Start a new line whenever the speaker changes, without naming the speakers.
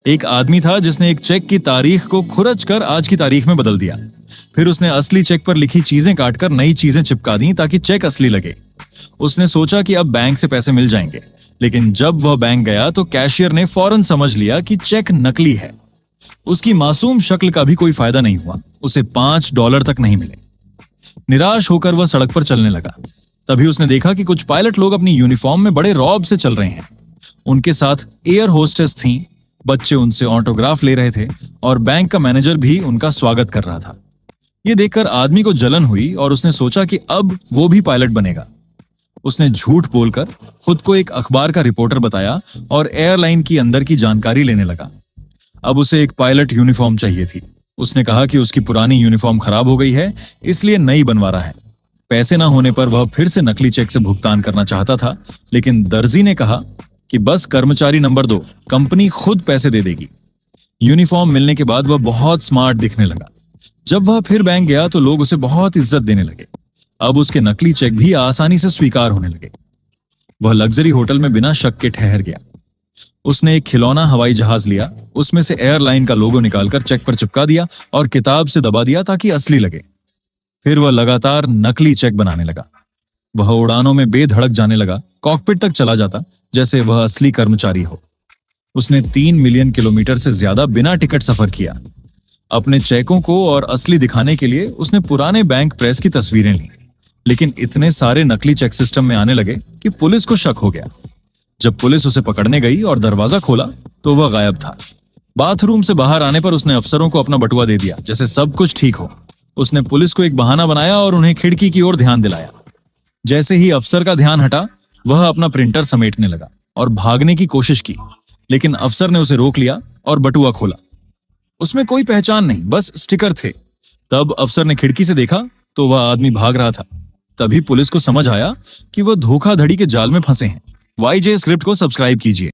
एक आदमी था जिसने एक चेक की तारीख को खुरच कर आज की तारीख में बदल दिया। फिर उसने असली चेक पर लिखी चीजें काटकर नई चीजें चिपका दी ताकि चेक असली लगे। उसने सोचा कि अब बैंक से पैसे मिल जाएंगे, लेकिन जब वह बैंक गया तो कैशियर ने फौरन समझ लिया कि चेक नकली है। उसकी मासूम शक्ल का भी कोई फायदा नहीं हुआ, उसे $5 तक नहीं मिले। निराश होकर वह सड़क पर चलने लगा। तभी उसने देखा कि कुछ पायलट लोग अपनी यूनिफॉर्म में बड़े रौब से चल रहे हैं। उनके साथ एयर होस्टेस थीं, बच्चे उनसे ऑटोग्राफ ले रहे थे और बैंक का मैनेजर भी उनका स्वागत कर रहा था। ये देखकर आदमी को जलन हुई और उसने सोचा कि अब वो भी पायलट बनेगा। उसने झूठ बोलकर खुद को एक अखबार का रिपोर्टर बताया और एयरलाइन की अंदर की जानकारी लेने लगा। अब उसे एक पायलट यूनिफॉर्म चाहिए थी। उसने कहा कि उसकी पुरानी यूनिफॉर्म खराब हो गई है, इसलिए नई बनवा रहा है। पैसे ना होने पर वह फिर से नकली चेक से भुगतान करना चाहता था, लेकिन दर्जी ने कहा कि बस कर्मचारी नंबर 2, कंपनी खुद पैसे दे देगी। यूनिफॉर्म मिलने के बाद वह बहुत स्मार्ट दिखने लगा। जब वह फिर बैंक गया तो लोग उसे बहुत इज्जत देने लगे। अब उसके नकली चेक भी आसानी से स्वीकार होने लगे। वह लग्जरी होटल में बिना शक के ठहर गया। उसने एक खिलौना हवाई जहाज लिया, उसमें से एयरलाइन का लोगो निकालकर चेक पर चिपका दिया और किताब से दबा दिया ताकि असली लगे। फिर वह लगातार नकली चेक बनाने लगा। वह उड़ानों में बेधड़क जाने लगा, कॉकपिट तक चला जाता जैसे वह असली कर्मचारी हो। उसने 3 मिलियन किलोमीटर से ज्यादा बिना टिकट सफर किया। अपने चेकों को और असली दिखाने के लिए उसने पुराने बैंक प्रेस की तस्वीरें ली, लेकिन इतने सारे नकली चेक सिस्टम में आने लगे कि पुलिस को शक हो गया। जब पुलिस उसे पकड़ने गई और दरवाजा खोला तो वह गायब था। बाथरूम से बाहर आने पर उसने अफसरों को अपना बटुआ दे दिया जैसे सब कुछ ठीक हो। उसने पुलिस को एक बहाना बनाया और उन्हें खिड़की की ओर ध्यान दिलाया। जैसे ही अफसर का ध्यान हटा, वह अपना प्रिंटर समेटने लगा और भागने की कोशिश की, लेकिन अफसर ने उसे रोक लिया और बटुआ खोला। उसमें कोई पहचान नहीं, बस स्टिकर थे। तब अफसर ने खिड़की से देखा तो वह आदमी भाग रहा था। तभी पुलिस को समझ आया कि वह धोखाधड़ी के जाल में फंसे हैं। YJ स्क्रिप्ट को सब्सक्राइब कीजिए।